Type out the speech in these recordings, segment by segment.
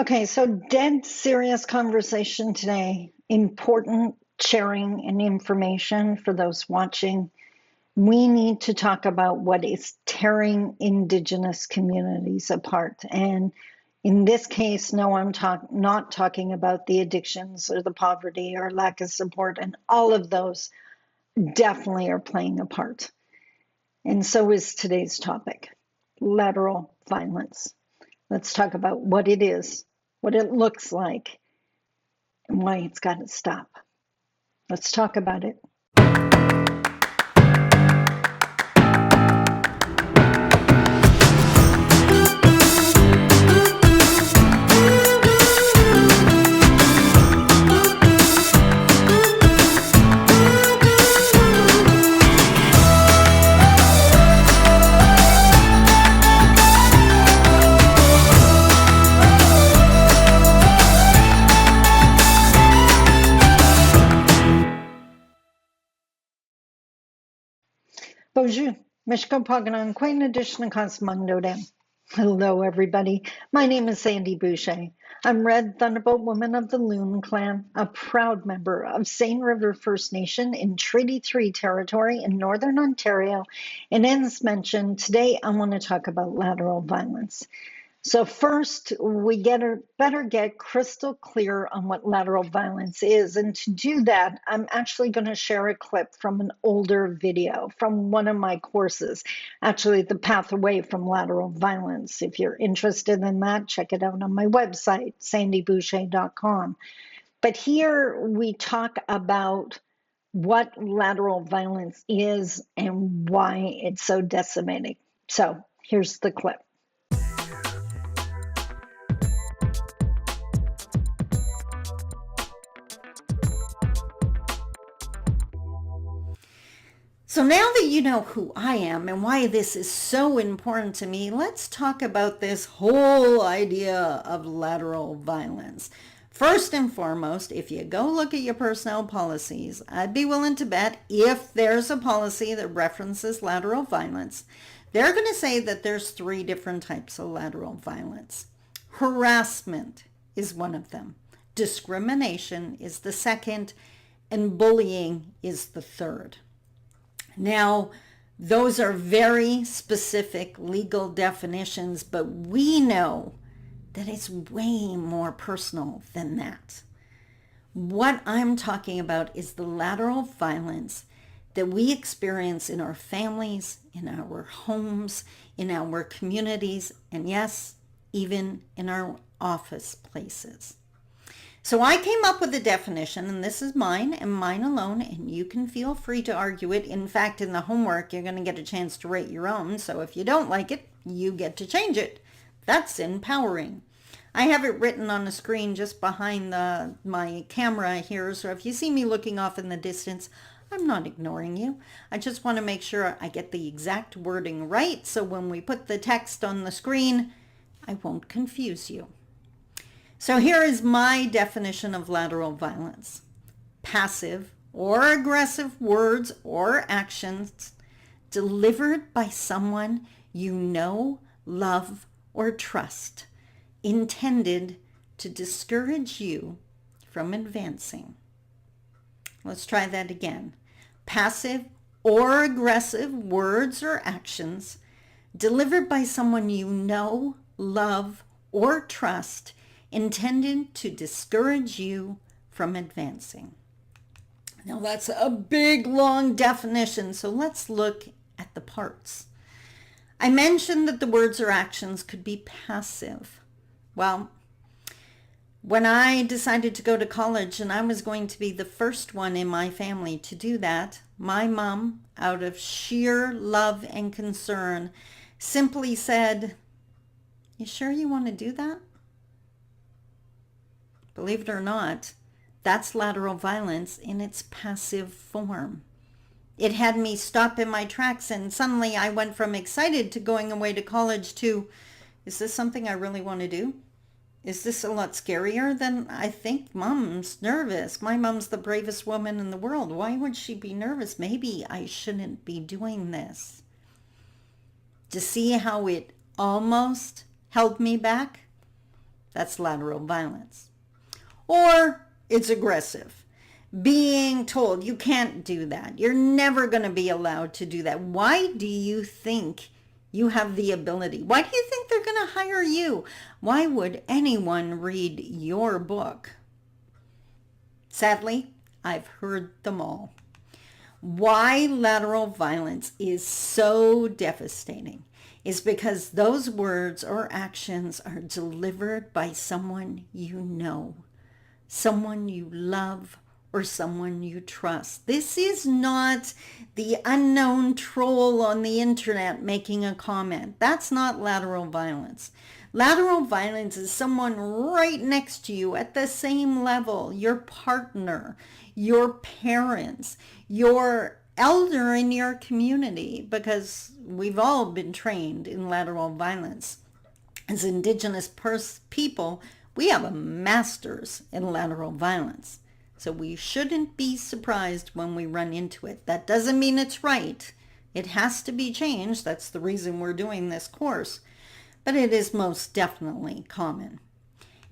Okay, so dead serious conversation today. Important sharing and information for those watching. We need to talk about what is tearing Indigenous communities apart. And in this case, no, not talking about the addictions or the poverty or lack of support, and all of those definitely are playing a part. And so is today's topic, lateral violence. Let's talk about what it is, what it looks like, and why it's got to stop. Let's talk about it. Bonjour, Mishko Paganan, Queen Edition Cosmondodem. Hello, everybody. My name is Sandy Boucher. I'm Red Thunderbolt Woman of the Loon Clan, a proud member of Seine River First Nation in Treaty 3 territory in Northern Ontario. And as mentioned, today I want to talk about lateral violence. So first, we better get crystal clear on what lateral violence is. And to do that, I'm actually going to share a clip from an older video from one of my courses, actually The Path Away from Lateral Violence. If you're interested in that, check it out on my website, sandyboucher.com. But here we talk about what lateral violence is and why it's so decimating. So here's the clip. So now that you know who I am and why this is so important to me, let's talk about this whole idea of lateral violence. First and foremost, if you go look at your personnel policies, I'd be willing to bet if there's a policy that references lateral violence, they're going to say that there's 3 different types of lateral violence. Harassment is one of them. Discrimination is the second, and bullying is the third. Now, those are very specific legal definitions, but we know that it's way more personal than that. What I'm talking about is the lateral violence that we experience in our families, in our homes, in our communities, and yes, even in our office places. So I came up with a definition, and this is mine and mine alone, and you can feel free to argue it. In fact, in the homework, you're going to get a chance to rate your own. So if you don't like it, you get to change it. That's empowering. I have it written on the screen just behind my camera here. So if you see me looking off in the distance, I'm not ignoring you. I just want to make sure I get the exact wording right. So when we put the text on the screen, I won't confuse you. So here is my definition of lateral violence. Passive or aggressive words or actions delivered by someone you know, love, or trust, intended to discourage you from advancing. Let's try that again. Passive or aggressive words or actions delivered by someone you know, love, or trust, intended to discourage you from advancing. Now that's a big, long definition, so let's look at the parts. I mentioned that the words or actions could be passive. Well, when I decided to go to college and I was going to be the first one in my family to do that, my mom, out of sheer love and concern, simply said, "You sure you want to do that?" Believe it or not, that's lateral violence in its passive form. It had me stop in my tracks, and suddenly I went from excited to going away to college to, is this something I really want to do? Is this a lot scarier than I think? Mom's nervous. My mom's the bravest woman in the world. Why would she be nervous? Maybe I shouldn't be doing this. To see how it almost held me back? That's lateral violence. Or it's aggressive. Being told you can't do that. You're never going to be allowed to do that. Why do you think you have the ability? Why do you think they're going to hire you? Why would anyone read your book? Sadly, I've heard them all. Why lateral violence is so devastating is because those words or actions are delivered by someone you know, someone you love, or someone you trust. This is not the unknown troll on the internet making a comment. That's not lateral violence. Lateral violence is someone right next to you at the same level, your partner, your parents, your elder in your community, because we've all been trained in lateral violence. As Indigenous people, we have a master's in lateral violence. So we shouldn't be surprised when we run into it. That doesn't mean it's right. It has to be changed. That's the reason we're doing this course. But it is most definitely common.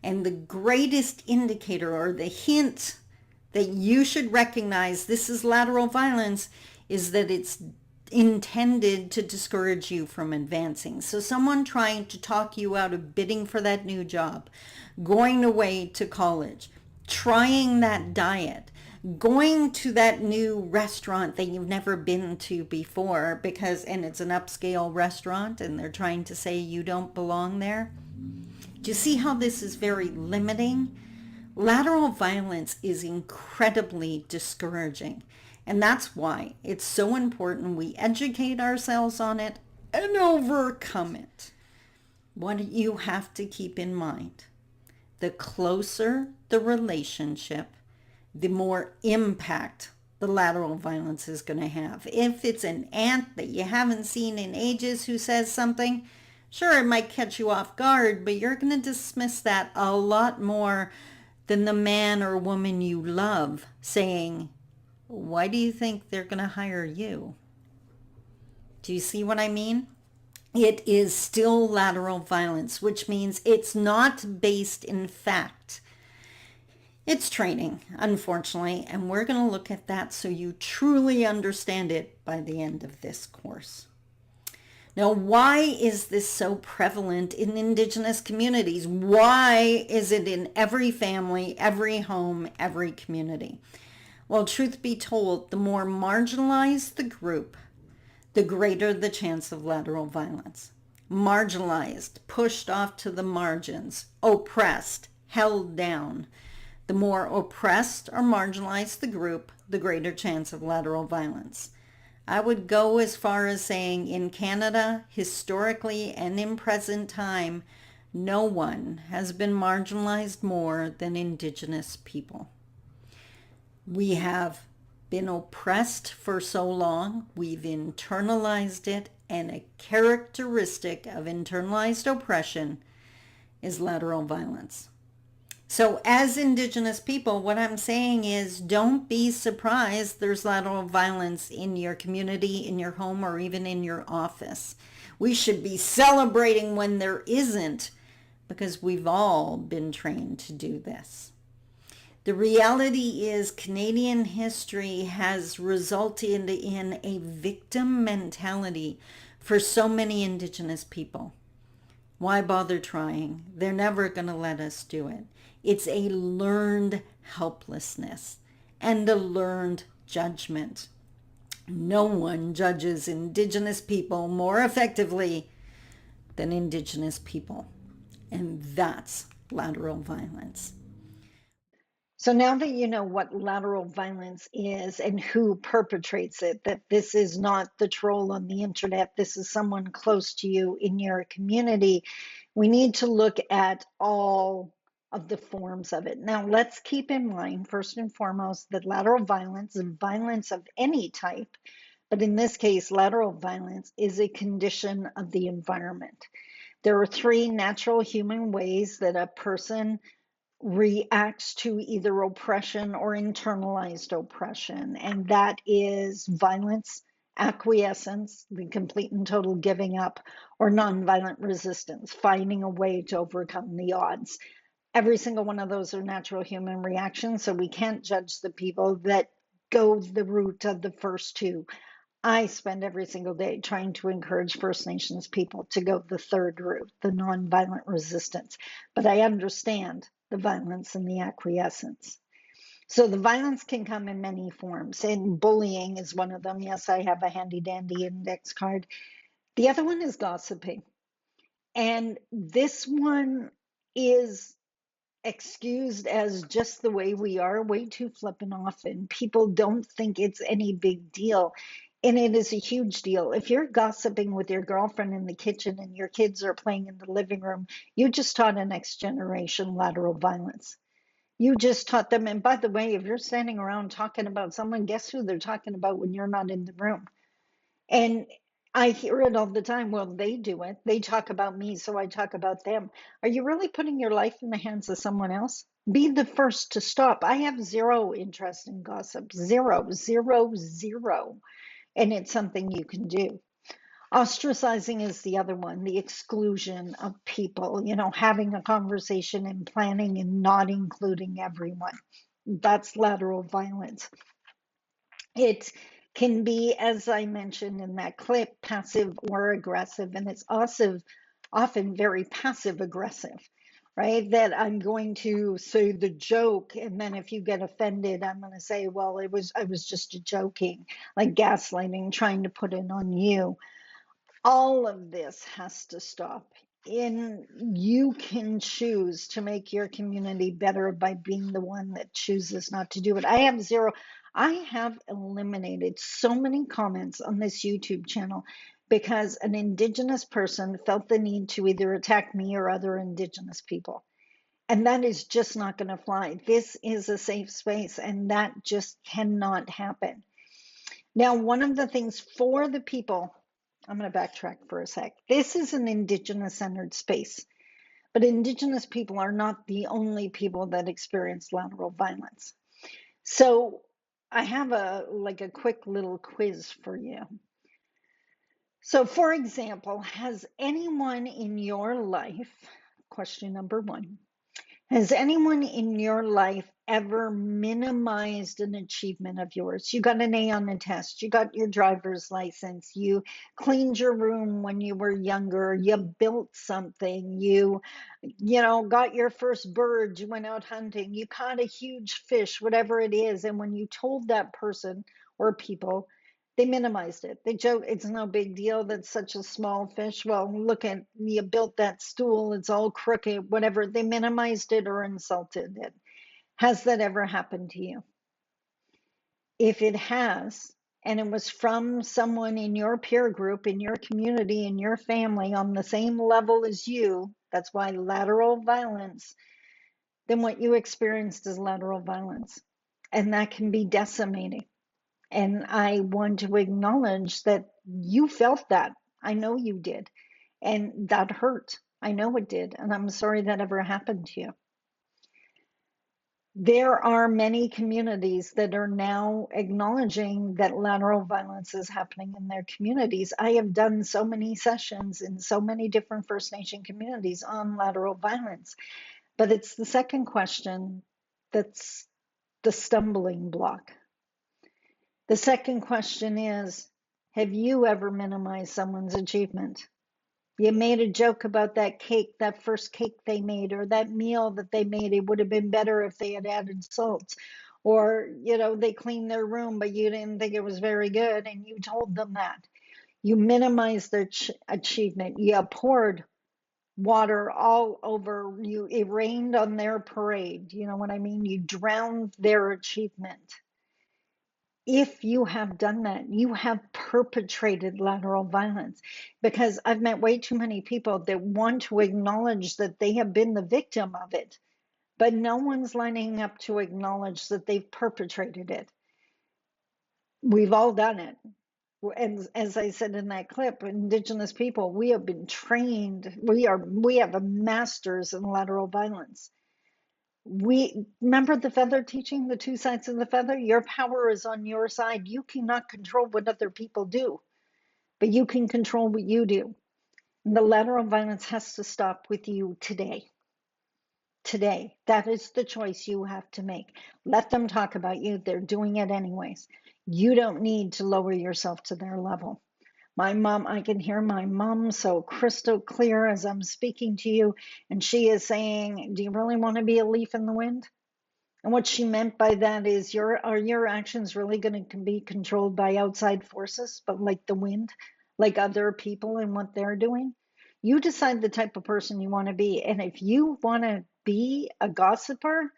And the greatest indicator or the hint that you should recognize this is lateral violence is that it's intended to discourage you from advancing. So someone trying to talk you out of bidding for that new job, going away to college, trying that diet, going to that new restaurant that you've never been to before and it's an upscale restaurant and they're trying to say you don't belong there. Do you see how this is very limiting? Lateral violence is incredibly discouraging. And that's why it's so important we educate ourselves on it and overcome it. What you have to keep in mind, the closer the relationship, the more impact the lateral violence is going to have. If it's an aunt that you haven't seen in ages who says something, sure, it might catch you off guard, but you're going to dismiss that a lot more than the man or woman you love saying, why do you think they're going to hire you? Do you see what I mean? It is still lateral violence, which means it's not based in fact. It's training, unfortunately, and we're going to look at that so you truly understand it by the end of this course. Now, why is this so prevalent in Indigenous communities? Why is it in every family, every home, every community? Well, truth be told, the more marginalized the group, the greater the chance of lateral violence. Marginalized, pushed off to the margins, oppressed, held down. The more oppressed or marginalized the group, the greater chance of lateral violence. I would go as far as saying in Canada, historically and in present time, no one has been marginalized more than Indigenous people. We have been oppressed for so long, we've internalized it, and a characteristic of internalized oppression is lateral violence. So as Indigenous people, what I'm saying is don't be surprised there's lateral violence in your community, in your home, or even in your office. We should be celebrating when there isn't, because we've all been trained to do this. The reality is Canadian history has resulted in a victim mentality for so many Indigenous people. Why bother trying? They're never going to let us do it. It's a learned helplessness and a learned judgment. No one judges Indigenous people more effectively than Indigenous people. And that's lateral violence. So now that you know what lateral violence is and who perpetrates it, that this is not the troll on the internet, this is someone close to you in your community, we need to look at all of the forms of it. Now, let's keep in mind, first and foremost, that lateral violence and violence of any type, but in this case, lateral violence is a condition of the environment. There are three natural human ways that a person reacts to either oppression or internalized oppression, and that is violence, acquiescence, the complete and total giving up, or nonviolent resistance, finding a way to overcome the odds. Every single one of those are natural human reactions, so we can't judge the people that go the route of the first two. I spend every single day trying to encourage First Nations people to go the third route, the nonviolent resistance. But I understand the violence and the acquiescence. So the violence can come in many forms, and bullying is one of them. Yes, I have a handy dandy index card. The other one is gossiping. And this one is excused as just the way we are, way too flippant often. People don't think it's any big deal. And it is a huge deal. If you're gossiping with your girlfriend in the kitchen and your kids are playing in the living room, you just taught a next generation lateral violence. You just taught them. And by the way, if you're standing around talking about someone, guess who they're talking about when you're not in the room? And I hear it all the time. Well, they do it. They talk about me, so I talk about them. Are you really putting your life in the hands of someone else? Be the first to stop. I have zero interest in gossip. Zero, zero, zero. And it's something you can do. Ostracizing is the other one, the exclusion of people, having a conversation and planning and not including everyone. That's lateral violence. It can be, as I mentioned in that clip, passive or aggressive, and it's also often very passive aggressive, right? That I'm going to say the joke, and then if you get offended, I'm going to say, well, I was just joking, like gaslighting, trying to put it on you. All of this has to stop. And you can choose to make your community better by being the one that chooses not to do it. I have eliminated so many comments on this YouTube channel because an Indigenous person felt the need to either attack me or other Indigenous people. And that is just not going to fly. This is a safe space, and that just cannot happen. Now, one of the things for the people, I'm going to backtrack for a sec. This is an Indigenous-centered space, but Indigenous people are not the only people that experience lateral violence. So I have a quick little quiz for you. So, for example, has anyone in your life, question number one, has anyone in your life ever minimized an achievement of yours? You got an A on a test, you got your driver's license, you cleaned your room when you were younger, you built something, got your first bird, you went out hunting, you caught a huge fish, whatever it is, and when you told that person or people, they minimized it. They joke, it's no big deal. That's such a small fish. Well, look at, you built that stool. It's all crooked, whatever. They minimized it or insulted it. Has that ever happened to you? If it has, and it was from someone in your peer group, in your community, in your family, on the same level as you, that's why lateral violence, then what you experienced is lateral violence. And that can be decimating. And I want to acknowledge that you felt that. I know you did. And that hurt. I know it did. And I'm sorry that ever happened to you. There are many communities that are now acknowledging that lateral violence is happening in their communities. I have done so many sessions in so many different First Nation communities on lateral violence. But it's the second question that's the stumbling block. The second question is, have you ever minimized someone's achievement? You made a joke about that cake, that first cake they made, or that meal that they made. It would have been better if they had added salt. Or, they cleaned their room, but you didn't think it was very good, and you told them that. You minimized their achievement. You poured water all over. It rained on their parade. You know what I mean? You drowned their achievement. If you have done that, you have perpetrated lateral violence, because I've met way too many people that want to acknowledge that they have been the victim of it, but no one's lining up to acknowledge that they've perpetrated it. We've all done it. And as I said in that clip, Indigenous people, we have been trained. We have a master's in lateral violence. We remember the feather teaching, the two sides of the feather. Your power is on your side. You cannot control what other people do, but you can control what you do. And the lateral violence has to stop with you today. Today, that is the choice you have to make. Let them talk about you. They're doing it anyways. You don't need to lower yourself to their level. My mom, I can hear my mom so crystal clear as I'm speaking to you, and she is saying, do you really want to be a leaf in the wind? And what she meant by that is, are your actions really going to be controlled by outside forces, but like the wind, like other people and what they're doing? You decide the type of person you want to be. And if you want to be a gossiper,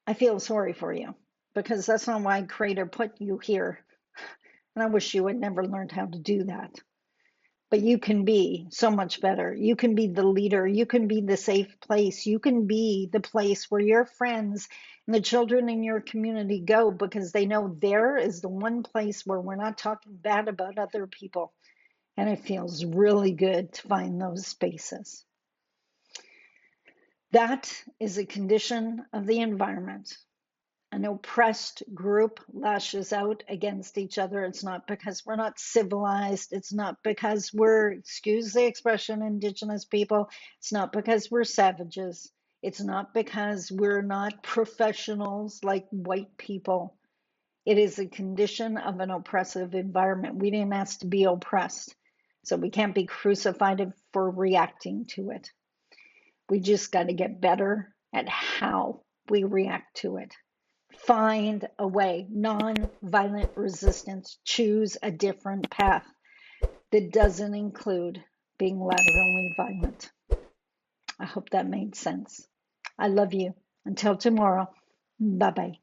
I feel sorry for you, because that's not why Creator put you here. And I wish you had never learned how to do that. But you can be so much better. You can be the leader. You can be the safe place. You can be the place where your friends and the children in your community go, because they know there is the one place where we're not talking bad about other people. And it feels really good to find those spaces. That is a condition of the environment. An oppressed group lashes out against each other. It's not because we're not civilized. It's not because we're, excuse the expression, Indigenous people. It's not because we're savages. It's not because we're not professionals like white people. It is a condition of an oppressive environment. We didn't ask to be oppressed, so we can't be crucified for reacting to it. We just got to get better at how we react to it. Find a way, non-violent resistance. Choose a different path that doesn't include being laterally violent. I hope that made sense. I love you. Until tomorrow, bye-bye.